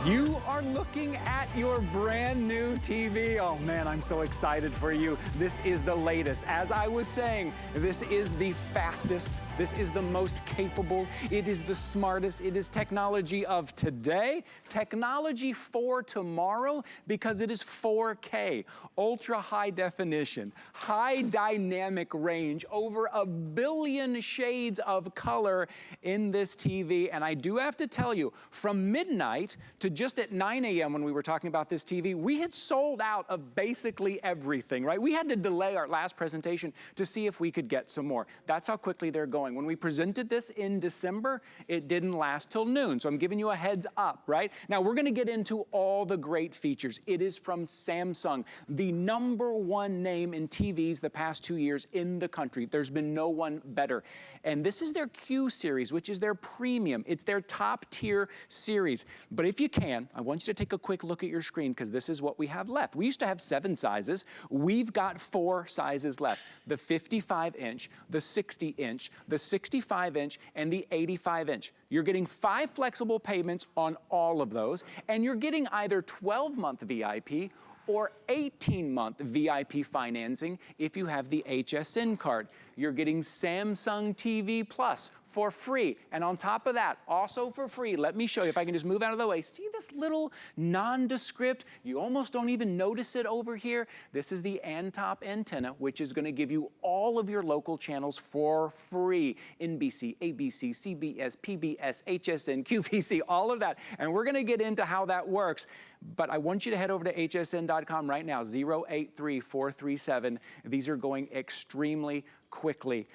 You are looking at your brand new TV. Oh man, I'm so excited for you. This is the latest. As I was saying, this is the fastest, this is the most capable, it is the smartest, it is technology of today, technology for tomorrow, because it is 4K, ultra high definition, high dynamic range, over 1 billion shades of color in this TV. And I do have to tell you, from midnight to just at 9 a.m. when we were talking about this TV, we had sold out of basically everything, right? We had to delay our last presentation to see if we could get some more. That's how quickly they're going. When we presented this in December, it didn't last till noon. So I'm giving you a heads up, right? Now we're gonna get into all the great features. It is from Samsung, the #1 name in TVs the past 2 years in the country. There's been no one better. And this is their Q series, which is their premium. It's their top tier series. But if you can, I want you to take a quick look at your screen, because this is what we have left. We used to have 7 sizes. We've got 4 sizes left. The 55-inch, the 60-inch, the 65-inch, and the 85-inch. You're getting 5 flexible payments on all of those, and you're getting either 12-month VIP or 18-month VIP financing if you have the HSN card. You're getting Samsung TV Plus for free. And on top of that, also for free, let me show you, if I can just move out of the way. See this little nondescript? You almost don't even notice it over here. This is the Antop antenna, which is gonna give you all of your local channels for free. NBC, ABC, CBS, PBS, HSN, QVC, all of that. And we're gonna get into how that works. But I want you to head over to hsn.com right now, 083437. These are going extremely quickly.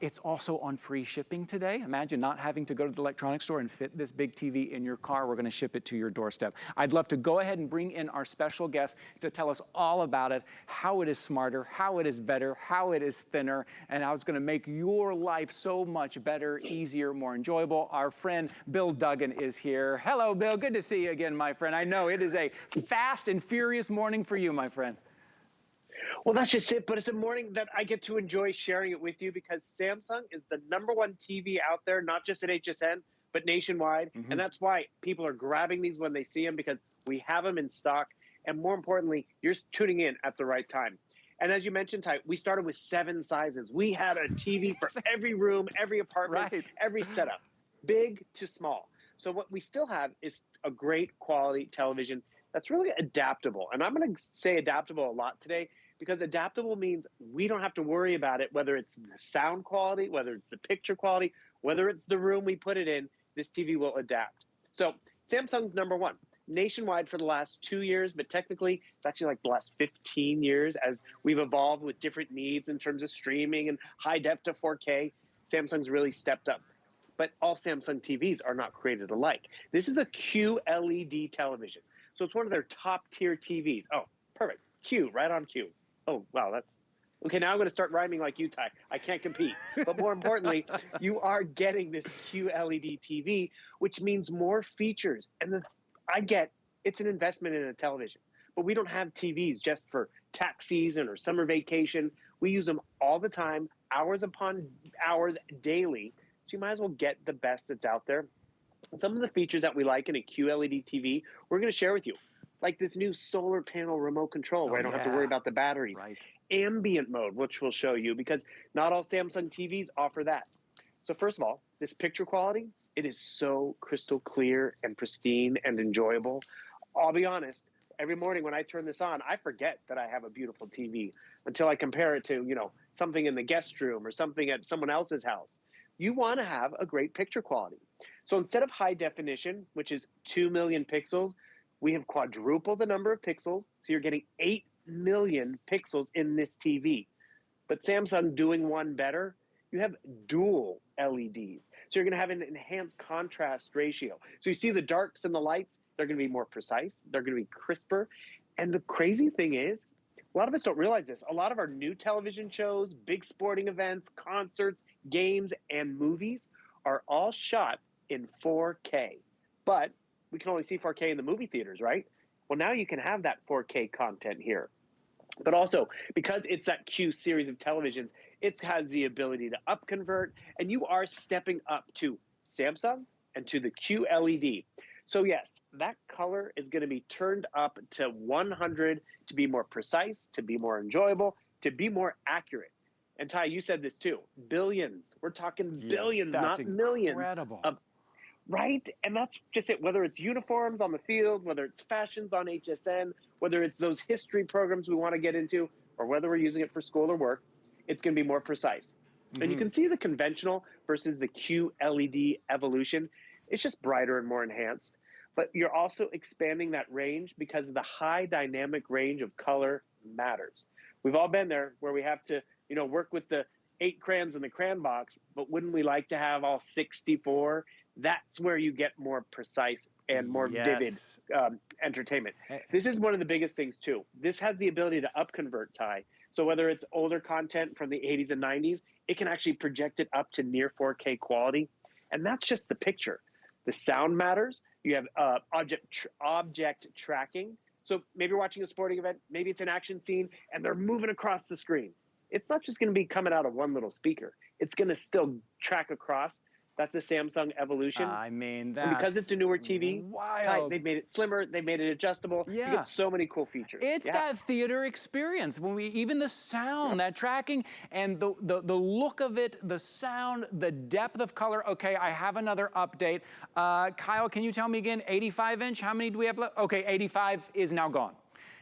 It's also on free shipping today. Imagine not having to go to the electronics store and fit this big TV in your car. We're gonna ship it to your doorstep. I'd love to go ahead and bring in our special guest to tell us all about it, how it is smarter, how it is better, how it is thinner, and how it's gonna make your life so much better, easier, more enjoyable. Our friend Bill Duggan is here. Hello, Bill, good to see you again, my friend. I know it is a fast and furious morning for you, my friend. Well, that's just it, but it's a morning that I get to enjoy sharing it with you, because Samsung is the #1 TV out there, not just at HSN, but nationwide. And that's why people are grabbing these when they see them, because we have them in stock. And more importantly, you're tuning in at the right time. And as you mentioned, Ty, we started with 7 sizes. We had a TV for every room, every apartment, every setup, big to small. So what we still have is a great quality television that's really adaptable. And I'm going to say adaptable a lot today, because adaptable means we don't have to worry about it, whether it's the sound quality, whether it's the picture quality, whether it's the room we put it in, this TV will adapt. So Samsung's #1 nationwide for the last 2 years, but technically it's actually like the last 15 years as we've evolved with different needs in terms of streaming and high def to 4K. Samsung's really stepped up. But all Samsung TVs are not created alike. This is a QLED television. So it's one of their top tier TVs. Oh, perfect. Q, right on Q. Oh, wow, that's, okay, now I'm gonna start rhyming like you, Ty. I can't compete. But more importantly, you are getting this QLED TV, which means more features. And I get, it's an investment in a television. But we don't have TVs just for tax season or summer vacation. We use them all the time, hours upon hours, daily. So you might as well get the best that's out there. Some of the features that we like in a QLED TV, we're gonna share with you. Like this new solar panel remote control where I don't have to worry about the batteries. Ambient mode, which we'll show you, because not all Samsung TVs offer that. So first of all, this picture quality, it is so crystal clear and pristine and enjoyable. I'll be honest, every morning when I turn this on, I forget that I have a beautiful TV until I compare it to, you know, something in the guest room or something at someone else's house. You want to have a great picture quality. So instead of high definition, which is 2 million pixels, we have quadrupled the number of pixels. So you're getting 8 million pixels in this TV. But Samsung doing one better, you have dual LEDs. So you're gonna have an enhanced contrast ratio. So you see the darks and the lights, they're gonna be more precise, they're gonna be crisper. And the crazy thing is, a lot of us don't realize this. A lot of our new television shows, big sporting events, concerts, games, and movies are all shot in 4K. But we can only see 4K in the movie theaters, right? Well, now you can have that 4K content here. But also, because it's that Q series of televisions, it has the ability to upconvert, and you are stepping up to Samsung and to the QLED. So yes, that color is going to be turned up to 100 to be more precise, to be more enjoyable, to be more accurate. And Ty, you said this too, billions. We're talking billions, That's not millions incredible. of, right? And that's just it, whether it's uniforms on the field, whether it's fashions on HSN, whether it's those history programs we want to get into, or whether we're using it for school or work, it's going to be more precise. And you can see the conventional versus the QLED evolution. It's just brighter and more enhanced. But you're also expanding that range because the high dynamic range of color matters. We've all been there where we have to, work with the 8 crayons in the crayon box, but wouldn't we like to have all 64? That's where you get more precise and more vivid entertainment. This is one of the biggest things too. This has the ability to upconvert, Ty. So whether it's older content from the 80s and 90s, it can actually project it up to near 4K quality. And that's just the picture. The sound matters. You have object tracking. So maybe you're watching a sporting event, maybe it's an action scene, and they're moving across the screen. It's not just going to be coming out of one little speaker. It's going to still track across. That's a Samsung evolution. I mean, that's and because it's a newer TV, wild. they've made it slimmer, they've made it adjustable. Yeah. You get so many cool features. It's that theater experience. When even the sound, that tracking, and the look of it, the sound, the depth of color. Okay, I have another update. Kyle, can you tell me again, 85-inch, how many do we have left? Okay, 85 is now gone.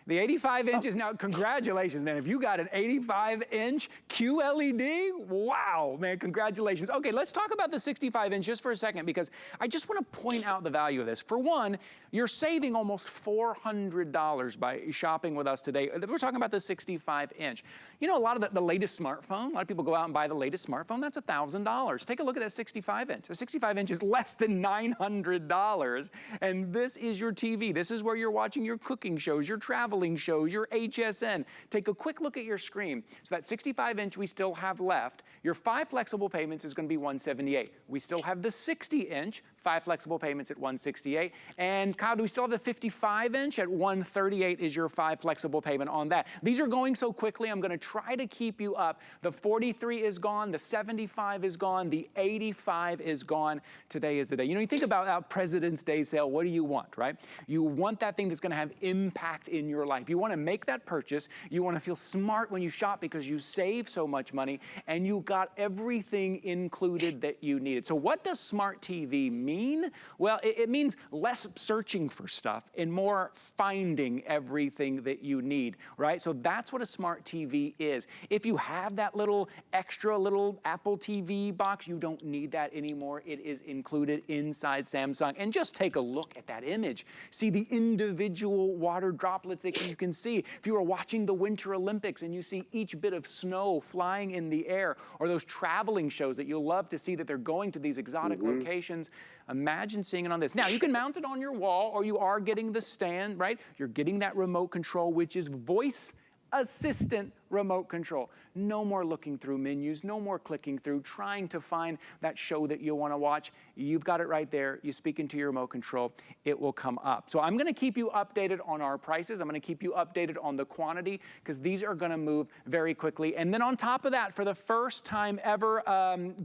The 85-inch is now, congratulations, man. If you got an 85-inch QLED, wow, man, congratulations. Okay, let's talk about the 65-inch just for a second, because I just want to point out the value of this. For one, you're saving almost $400 by shopping with us today. We're talking about the 65-inch. You know, a lot of the latest smartphone, a lot of people go out and buy the latest smartphone, that's $1,000. Take a look at that 65-inch. The 65-inch is less than $900, and this is your TV. This is where you're watching your cooking shows, your traveling shows, your HSN. Take a quick look at your screen. So that 65-inch we still have left. Your 5 flexible payments is going to be $178. We still have the 60-inch, 5 flexible payments at $168. And Kyle, do we still have the 55-inch at $138 is your 5 flexible payment on that. These are going so quickly, I'm going to try to keep you up. The 43 is gone, the 75 is gone, the 85 is gone. Today is the day. You know, you think about our President's Day sale, what do you want, right? You want that thing that's going to have impact in your life. You want to make that purchase. You want to feel smart when you shop because you save so much money and you got everything included that you needed. So what does smart TV mean? Well, it means less searching for stuff and more finding everything that you need, right? So that's what a smart TV is. If you have that little extra little Apple TV box, you don't need that anymore. It is included inside Samsung. And just take a look at that image. See the individual water droplets that you can see. If you are watching the Winter Olympics and you see each bit of snow flying in the air, or those traveling shows that you'll love to see that they're going to these exotic locations, imagine seeing it on this. Now, you can mount it on your wall, or you are getting the stand, right? You're getting that remote control, which is voice assistant remote control. No more looking through menus, no more clicking through, trying to find that show that you want to watch. You've got it right there. You speak into your remote control, it will come up. So I'm going to keep you updated on our prices. I'm going to keep you updated on the quantity because these are going to move very quickly. And then on top of that, for the first time ever,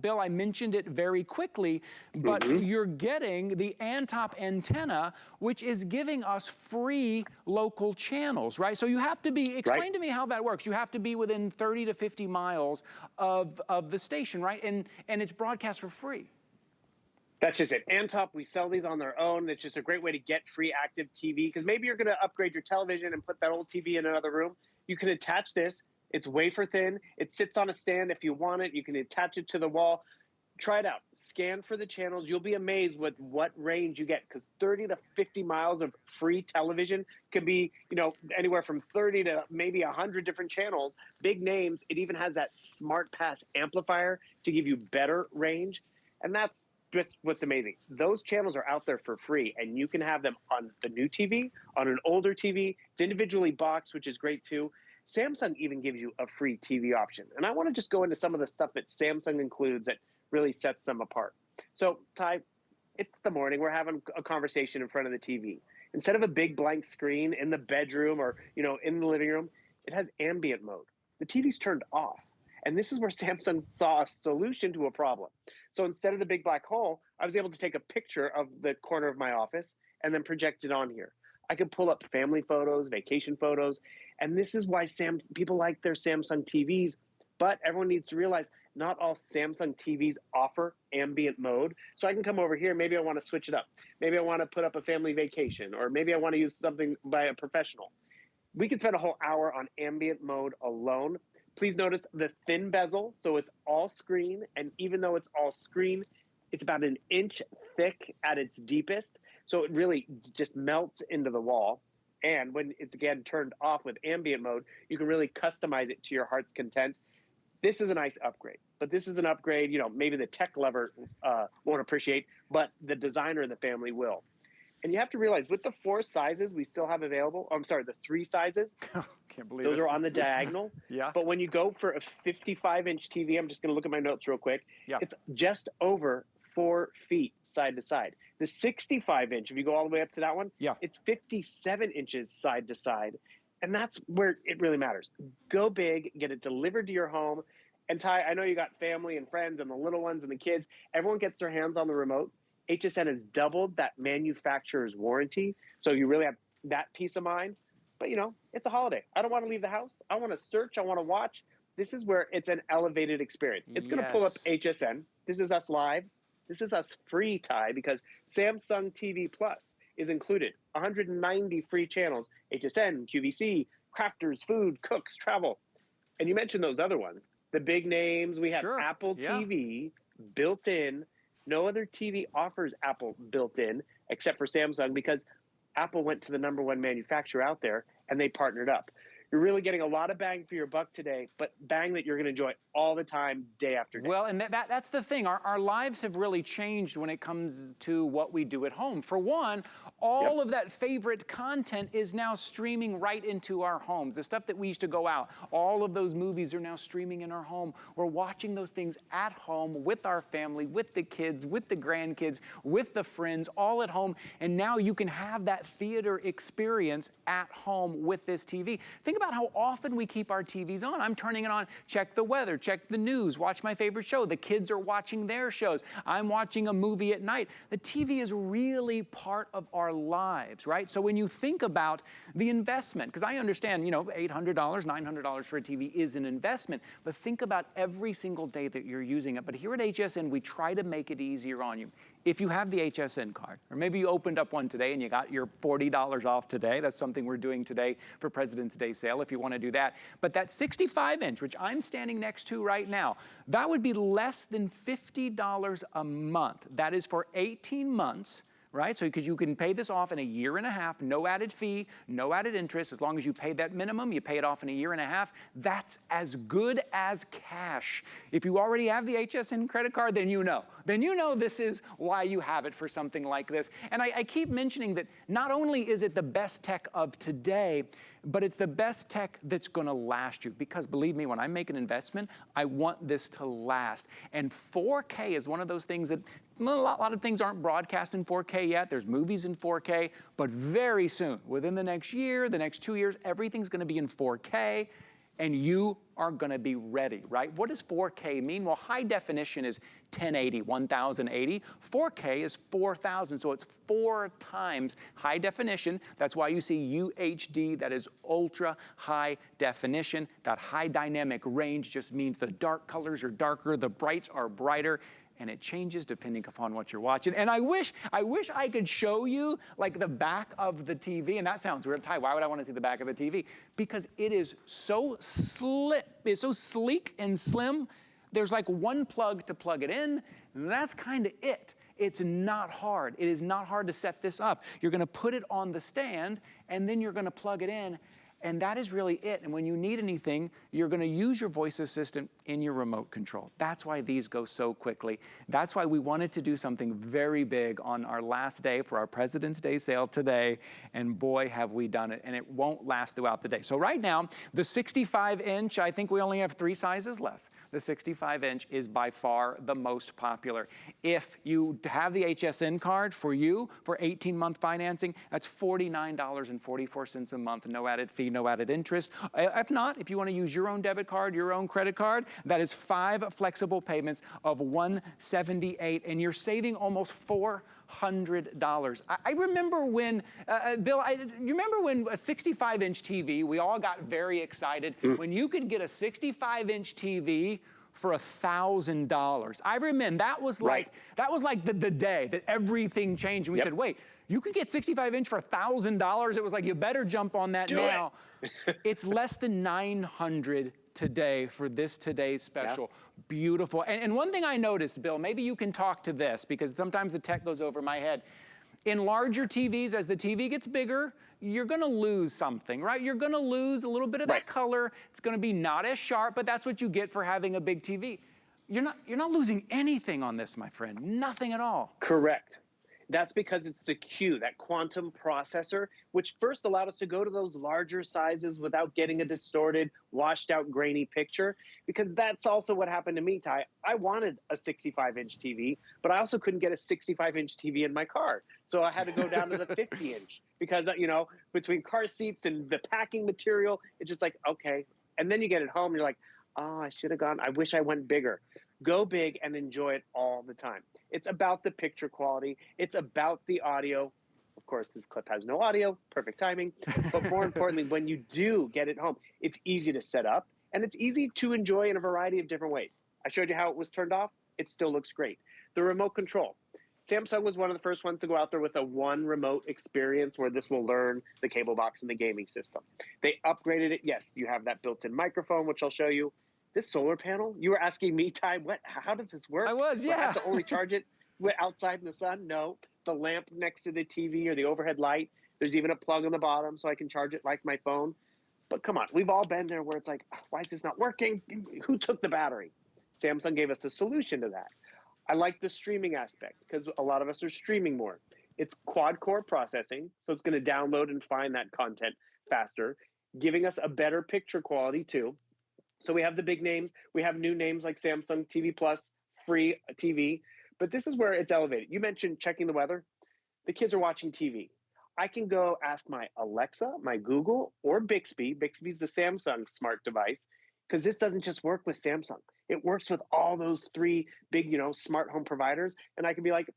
Bill, I mentioned it very quickly, but you're getting the Antop antenna, which is giving us free local channels, right? So you have to be, explain to me how that works. You have to be within 30 to 50 miles of the station, right? And it's broadcast for free. That's just it. Antop, we sell these on their own. It's just a great way to get free active TV because maybe you're going to upgrade your television and put that old TV in another room. You can attach this. It's wafer thin. It sits on a stand if you want it. You can attach it to the wall. Try it out. Scan for the channels. You'll be amazed with what range you get because 30 to 50 miles of free television can be, anywhere from 30 to maybe 100 different channels, big names. It even has that Smartpass amplifier to give you better range. And that's just what's amazing. Those channels are out there for free and you can have them on the new TV, on an older TV. It's individually boxed, which is great too. Samsung even gives you a free TV option. And I want to just go into some of the stuff that Samsung includes that really sets them apart. So, Ty, it's the morning. We're having a conversation in front of the TV. Instead of a big blank screen in the bedroom or, in the living room, it has ambient mode. The TV's turned off. And this is where Samsung saw a solution to a problem. So instead of the big black hole, I was able to take a picture of the corner of my office and then project it on here. I could pull up family photos, vacation photos, and this is why people like their Samsung TVs. But everyone needs to realize not all Samsung TVs offer ambient mode. So I can come over here, maybe I want to switch it up. Maybe I want to put up a family vacation, or maybe I want to use something by a professional. We could spend a whole hour on ambient mode alone. Please notice the thin bezel, so it's all screen, and even though it's all screen, it's about an inch thick at its deepest, so it really just melts into the wall. And when it's again turned off with ambient mode, you can really customize it to your heart's content. This is a nice upgrade, but this is an upgrade, you know, maybe the tech lover won't appreciate, but the designer in the family will. And you have to realize with the 4 sizes we still have available, I'm sorry, the 3 sizes, Can't believe those it. are on the diagonal. Yeah. But when you go for a 55-inch TV, I'm just going to look at my notes real quick. Yeah. It's just over 4 feet side to side. The 65-inch, if you go all the way up to that one, yeah, it's 57 inches side to side. And that's where it really matters. Go big, get it delivered to your home. And Ty, I know you got family and friends and the little ones and the kids. Everyone gets their hands on the remote. HSN has doubled that manufacturer's warranty. So you really have that peace of mind. But, you know, it's a holiday. I don't want to leave the house. I want to search. I want to watch. This is where it's an elevated experience. It's going to pull up HSN. This is us live. This is us free, Ty, because Samsung TV Plus is included. 190 free channels, HSN, QVC, crafters, food, cooks, travel. And you mentioned those other ones. The big names, we have Apple TV built in. No other TV offers Apple built in except for Samsung because Apple went to the #1 manufacturer out there and they partnered up. You're really getting a lot of bang for your buck today, but bang that you're going to enjoy all the time, day after day. Well, and that's the thing. Our lives have really changed when it comes to what we do at home. For one, all of that favorite content is now streaming right into our homes. The stuff that we used to go out, all of those movies are now streaming in our home. We're watching those things at home with our family, with the kids, with the grandkids, with the friends, all at home. And now you can have that theater experience at home with this TV. Think about how often we keep our TVs on. I'm turning it on, check the weather, check the news, watch my favorite show. The kids are watching their shows. I'm watching a movie at night. The TV is really part of our lives, right? So when you think about the investment, because I understand, you know, $800, $900 for a TV is an investment, but think about every single day that you're using it. But here at HSN, we try to make it easier on you. If you have the HSN card, or maybe you opened up one today and you got your $40 off today, that's something we're doing today for President's Day sale if you want to do that. But that 65-inch, which I'm standing next to right now, that would be less than $50 a month. That is for 18 months. Right? So because you can pay this off in a year and a half, no added fee, no added interest. As long as you pay that minimum, you pay it off in a year and a half. That's as good as cash. If you already have the HSN credit card, then you know. Then you know this is why you have it for something like this. And I keep mentioning that not only is it the best tech of today, but it's the best tech that's going to last you. Because believe me, when I make an investment, I want this to last. And 4K is one of those things that a lot of things aren't broadcast in 4K yet. There's movies in 4K, but very soon, within the next year, the next 2 years, everything's going to be in 4K, and you are going to be ready, right? What does 4K mean? Well, high definition is 1080, 1080. 4K is 4000, so it's 4 times high definition. That's why you see UHD, that is ultra high definition. That high dynamic range just means the dark colors are darker, the brights are brighter, and it changes depending upon what you're watching. And I wish I could show you like the back of the TV, and that sounds weird. Ty, why would I want to see the back of the TV? Because it is so it's so sleek and slim. There's like one plug to plug it in, and that's kind of it. It's not hard. It is not hard to set this up. You're gonna put it on the stand, and then you're gonna plug it in, and that is really it. And when you need anything, you're gonna use your voice assistant in your remote control. That's why these go so quickly. That's why we wanted to do something very big on our last day for our President's Day sale today. And boy, have we done it. And it won't last throughout the day. So right now, the 65-inch, I think we only have 3 sizes left. the 65-inch is by far the most popular. If you have the HSN card for 18-month financing, that's $49.44 a month, no added fee, no added interest. If not, if you want to use your own debit card, your own credit card, that is 5 flexible payments of $178, and you're saving almost $400. I remember when, Bill, you remember when a 65-inch TV, we all got very excited when you could get a 65-inch TV for $1,000. I remember that was like the day that everything changed. And we said, wait, you could get 65-inch for $1,000. It was like, you better jump on that now. It's less than $900 today for this today's special. Beautiful. And one thing I noticed, Bill, maybe you can talk to this because sometimes the tech goes over my head. In larger TVs, as the TV gets bigger, you're gonna lose something, right? You're gonna lose a little bit of that color. It's gonna be not as sharp, but that's what you get for having a big TV. You're not losing anything on this, my friend. Nothing at all. Correct. That's because it's the Q, that quantum processor, which first allowed us to go to those larger sizes without getting a distorted, washed out, grainy picture. Because that's also what happened to me, Ty. I wanted a 65-inch TV, but I also couldn't get a 65-inch TV in my car. So I had to go down to the 50-inch because, you know, between car seats and the packing material, it's just like, okay. And then you get it home and you're like, oh, I should have gone. I wish I went bigger. Go big and enjoy it all the time. It's about the picture quality. It's about the audio. Of course, this clip has no audio, perfect timing. But more importantly, when you do get it home, it's easy to set up and it's easy to enjoy in a variety of different ways. I showed you how it was turned off. It still looks great. The remote control. Samsung was one of the first ones to go out there with a one remote experience where this will learn the cable box and the gaming system. They upgraded it. Yes, you have that built-in microphone, which I'll show you. This solar panel, you were asking me, Ty, how does this work? I was, yeah. Do I have to only charge it outside in the sun? No. The lamp next to the TV or the overhead light, there's even a plug on the bottom so I can charge it like my phone. But come on, we've all been there where it's like, why is this not working? Who took the battery? Samsung gave us a solution to that. I like the streaming aspect because a lot of us are streaming more. It's quad-core processing, so it's going to download and find that content faster, giving us a better picture quality too. So we have the big names. We have new names like Samsung TV Plus, free TV. But this is where it's elevated. You mentioned checking the weather. The kids are watching TV. I can go ask my Alexa, my Google, or Bixby. Bixby's the Samsung smart device, because this doesn't just work with Samsung. It works with all those three big, you know, smart home providers. And I can be like,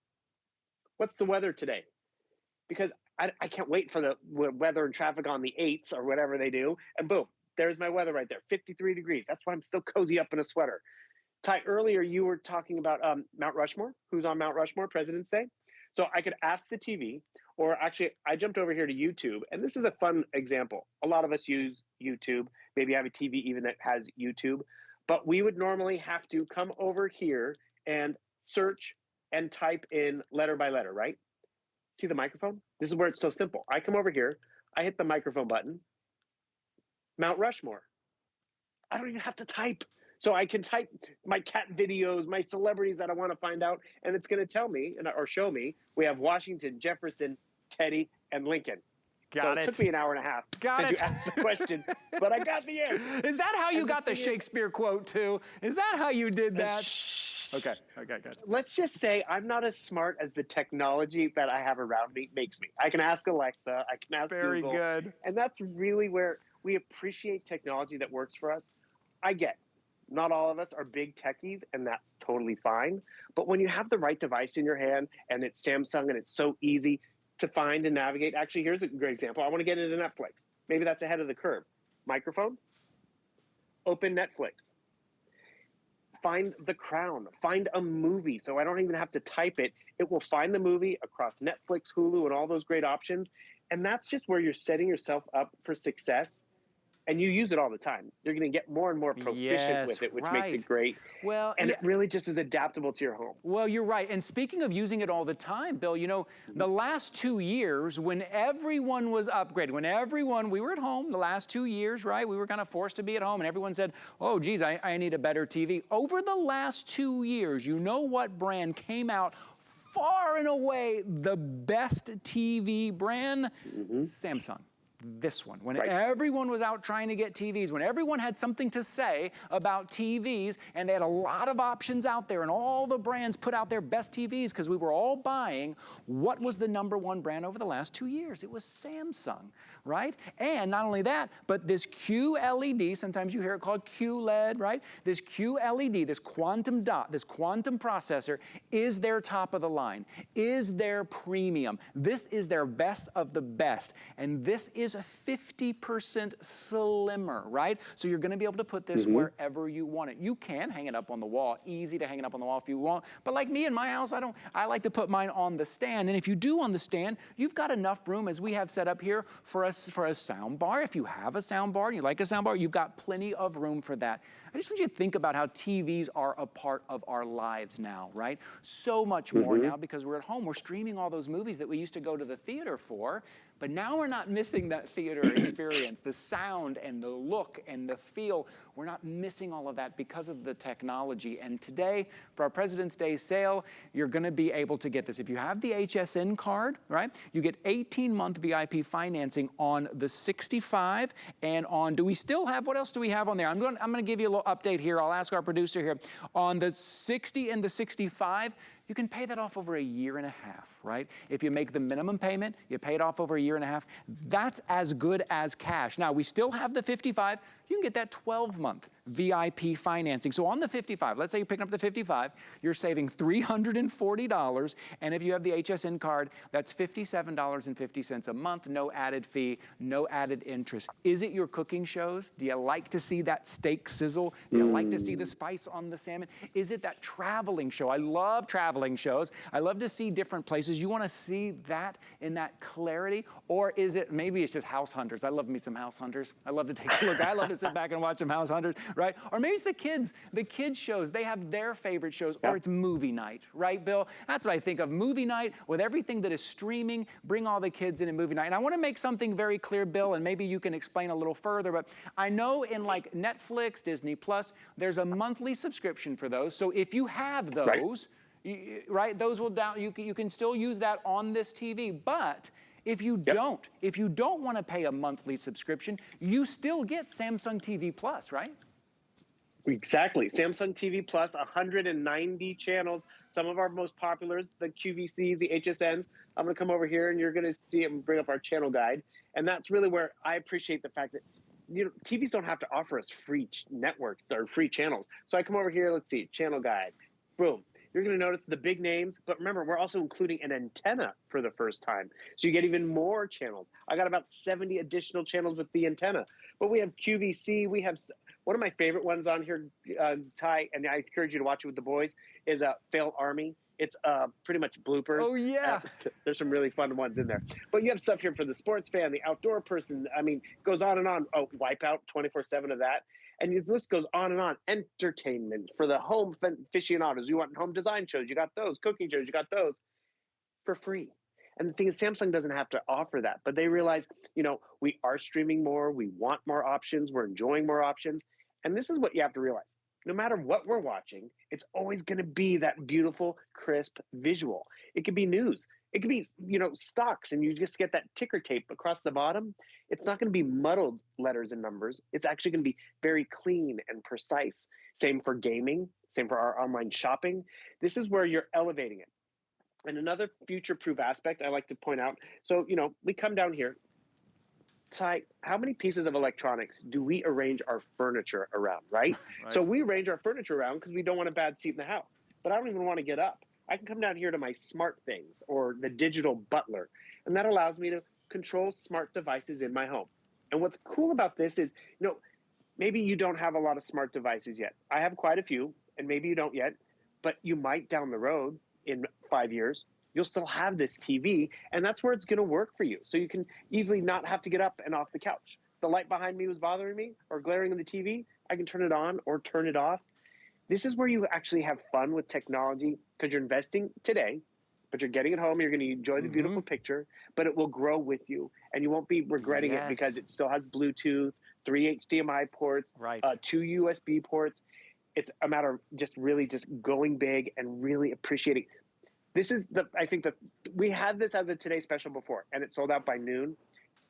what's the weather today? Because I can't wait for the weather and traffic on the 8s or whatever they do. And boom. There's my weather right there, 53 degrees. That's why I'm still cozy up in a sweater. Ty, earlier you were talking about Mount Rushmore. Who's on Mount Rushmore, President's Day? So I could ask the TV, or actually I jumped over here to YouTube, and this is a fun example. A lot of us use YouTube. Maybe I have a TV even that has YouTube, but we would normally have to come over here and search and type in letter by letter, right? See the microphone? This is where it's so simple. I come over here, I hit the microphone button, Mount Rushmore. I don't even have to type. So I can type my cat videos, my celebrities that I want to find out, and it's going to tell me or show me we have Washington, Jefferson, Teddy, and Lincoln. It took me an hour and a half since you asked the question, but I got the answer. Is that how you got the Shakespeare quote too? Is that how you did that? Okay, good. Let's just say I'm not as smart as the technology that I have around me makes me. I can ask Alexa, I can ask Google. Very good. And that's really where we appreciate technology that works for us. I get not all of us are big techies, and that's totally fine. But when you have the right device in your hand and it's Samsung and it's so easy to find and navigate. Actually, here's a great example. I want to get into Netflix. Maybe that's ahead of the curve. Microphone, open Netflix. Find The Crown, find a movie. So I don't even have to type it. It will find the movie across Netflix, Hulu, and all those great options. And that's just where you're setting yourself up for success. And you use it all the time. You're going to get more and more proficient with it, which makes it great. Well, and it really just is adaptable to your home. Well, you're right. And speaking of using it all the time, Bill, you know, the last 2 years when everyone was upgraded, we were at home the last 2 years, right? We were kind of forced to be at home and everyone said, oh, geez, I need a better TV. Over the last 2 years, you know what brand came out far and away the best TV brand? Samsung. this one. When Right. everyone was out trying to get TVs, when everyone had something to say about TVs, and they had a lot of options out there, and all the brands put out their best TVs because we were all buying, what was the #1 brand over the last 2 years? It was Samsung, right? And not only that, but this QLED, sometimes you hear it called QLED, right? This QLED, this quantum dot, this quantum processor is their top of the line, is their premium. This is their best of the best. And this is 50% slimmer, right? So you're gonna be able to put this wherever you want it. You can hang it up on the wall, easy to hang it up on the wall if you want. But like me in my house, I like to put mine on the stand. And if you do on the stand, you've got enough room as we have set up here for a sound bar. If you have a sound bar and you like a sound bar, you've got plenty of room for that. I just want you to think about how TVs are a part of our lives now, right? So much more now because we're at home. We're streaming all those movies that we used to go to the theater for, but now we're not missing that theater experience, the sound and the look and the feel. We're not missing all of that because of the technology. And today, for our President's Day sale, you're gonna be able to get this. If you have the HSN card, right, you get 18-month VIP financing on the 65 and on, do we still have, what else do we have on there? I'm gonna give you a little update here. I'll ask our producer here. On the 60 and the 65, you can pay that off over a year and a half, right? If you make the minimum payment, you pay it off over a year and a half. That's as good as cash. Now, we still have the 55. You can get that 12-month VIP financing. So on the 55, let's say you're picking up the 55, you're saving $340. And if you have the HSN card, that's $57.50 a month, no added fee, no added interest. Is it your cooking shows? Do you like to see that steak sizzle? Do you like to see the spice on the salmon? Is it that traveling show? I love traveling shows. I love to see different places. You want to see that in that clarity? Or is it, maybe it's just House Hunters. I love me some House Hunters. I love to take a look. I love to sit back and watch some House Hunters, right? Or maybe it's the kids shows. They have their favorite shows, or it's movie night, right, Bill? That's what I think of, movie night with everything that is streaming. Bring all the kids in a movie night. And I want to make something very clear, Bill, and maybe you can explain a little further, but I know in like Netflix, Disney Plus, there's a monthly subscription for those. So if you have those, right, those will down, you can still use that on this TV, but if you don't want to pay a monthly subscription, you still get Samsung TV Plus, right? Exactly. Samsung TV Plus, 190 channels. Some of our most popular, the QVCs, the HSNs. I'm going to come over here and you're going to see it and bring up our channel guide. And that's really where I appreciate the fact that, you know, TVs don't have to offer us free networks or free channels. So I come over here, let's see, channel guide. Boom. You're going to notice the big names, but remember, we're also including an antenna for the first time. So you get even more channels. I got about 70 additional channels with the antenna. But we have QVC. We have one of my favorite ones on here, Ty, and I encourage you to watch it with the boys, is Fail Army. It's pretty much bloopers. Oh, yeah. There's some really fun ones in there. But you have stuff here for the sports fan, the outdoor person. I mean, goes on and on. Oh, Wipeout, 24/7 of that. And the list goes on and on. Entertainment for the home aficionados. You want home design shows, you got those. Cooking shows, you got those for free. And the thing is, Samsung doesn't have to offer that. But they realize, you know, we are streaming more. We want more options. We're enjoying more options. And this is what you have to realize. No matter what we're watching, it's always going to be that beautiful, crisp visual. It could be news. It could be, you know, stocks, and you just get that ticker tape across the bottom. It's not going to be muddled letters and numbers. It's actually going to be very clean and precise. Same for gaming. Same for our online shopping. This is where you're elevating it. And another future-proof aspect I like to point out. So, you know, we come down here. Ty, how many pieces of electronics do we arrange our furniture around, right? So we arrange our furniture around because we don't want a bad seat in the house. But I don't even want to get up. I can come down here to my smart things or the digital butler, and that allows me to control smart devices in my home. And what's cool about this is, you know, maybe you don't have a lot of smart devices yet. I have quite a few, and maybe you don't yet, but you might down the road in 5 years. You'll still have this TV, and that's where it's going to work for you. So you can easily not have to get up and off the couch. The light behind me was bothering me or glaring on the TV. I can turn it on or turn it off. This is where you actually have fun with technology because you're investing today, but you're getting it home. You're going to enjoy the beautiful picture, but it will grow with you, and you won't be regretting it because it still has Bluetooth, 3 HDMI ports, 2 USB ports. It's a matter of just really just going big and really appreciating. This is I think we had this as a Today Special before, and it sold out by noon.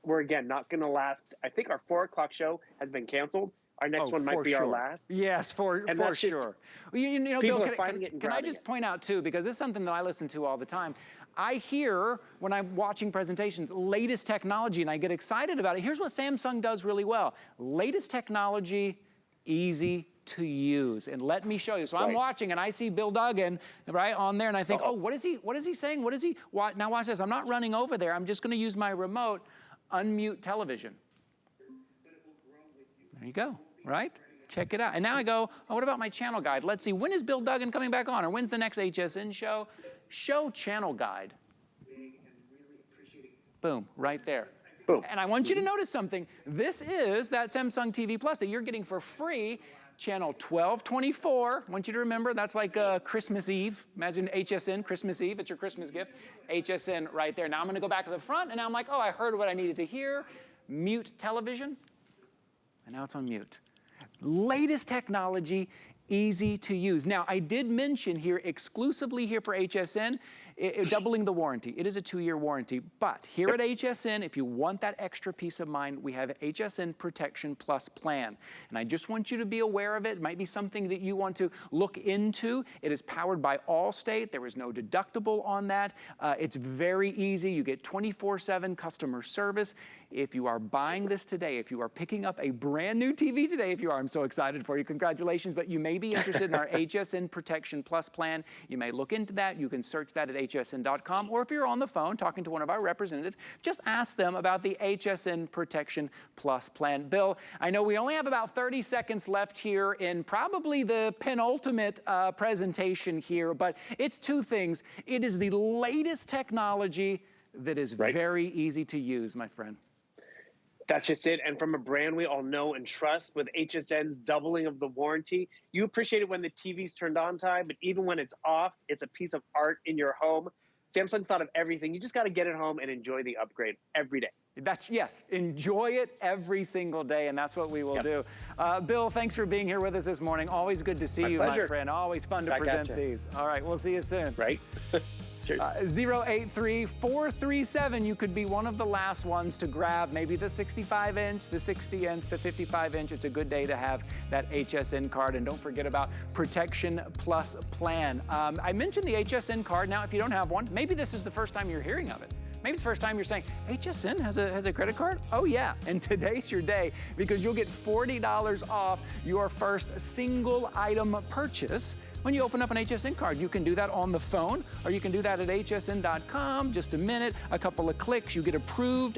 we're again not going to last. I think our 4 o'clock show has been canceled. Our next one might be our last. Yes, for sure. You know, people Bill, are finding it and can I just point out too, because this is something that I listen to all the time. I hear when I'm watching presentations, latest technology, and I get excited about it. Here's what Samsung does really well. Latest technology, easy to use. And let me show you. So I'm watching and I see Bill Duggan right on there and I think, oh, what is he saying? What is he? Now watch this. I'm not running over there. I'm just going to use my remote, unmute television. There you go, right? Check it out. And now I go, oh, what about my channel guide? Let's see, when is Bill Duggan coming back on? Or when's the next HSN show? Show channel guide. Boom, right there. Boom. And I want you to notice something. This is that Samsung TV Plus that you're getting for free. Channel 1224. I want you to remember that's like Christmas Eve. Imagine HSN Christmas Eve. It's your Christmas gift. HSN right there. Now I'm going to go back to the front, and now I'm like, oh, I heard what I needed to hear. Mute television. And now it's on mute. Latest technology, easy to use. Now, I did mention here, exclusively here for HSN, doubling the warranty. It is a 2-year warranty, but here at HSN, if you want that extra peace of mind, we have Hsn Protection Plus plan. And I just want you to be aware of it. It might be something that you want to look into. It is powered by Allstate. There is no deductible on that. It's very easy. You get 24/7 customer service. If you are buying this today, if you are picking up a brand new TV today, if you are, I'm so excited for you, congratulations, but you may be interested in our Hsn Protection Plus plan. You may look into that. You can search that at hsn.com, or if you're on the phone talking to one of our representatives, just ask them about the Hsn Protection Plus plan. Bill, I know we only have about 30 seconds left here in probably the penultimate presentation here, but it's 2 things. It is the latest technology that is very easy to use, my friend. That's just it. And from a brand we all know and trust, with HSN's doubling of the warranty, you appreciate it when the TV's turned on time, but even when it's off, it's a piece of art in your home. Samsung's thought of everything. You just got to get it home and enjoy the upgrade every day. Yes, enjoy it every single day, and that's what we will do. Bill, thanks for being here with us this morning. Always good to see you, my friend. Always fun to present these. All right, we'll see you soon. Right. 083-437. You could be one of the last ones to grab maybe the 65-inch, the 60-inch, the 55-inch. It's a good day to have that HSN card. And don't forget about Protection Plus plan. I mentioned the HSN card. Now, if you don't have one, maybe this is the first time you're hearing of it. Maybe it's the first time you're saying, HSN has a credit card? Oh yeah, and today's your day, because you'll get $40 off your first single item purchase when you open up an HSN card. You can do that on the phone, or you can do that at hsn.com. Just a minute, a couple of clicks, you get approved.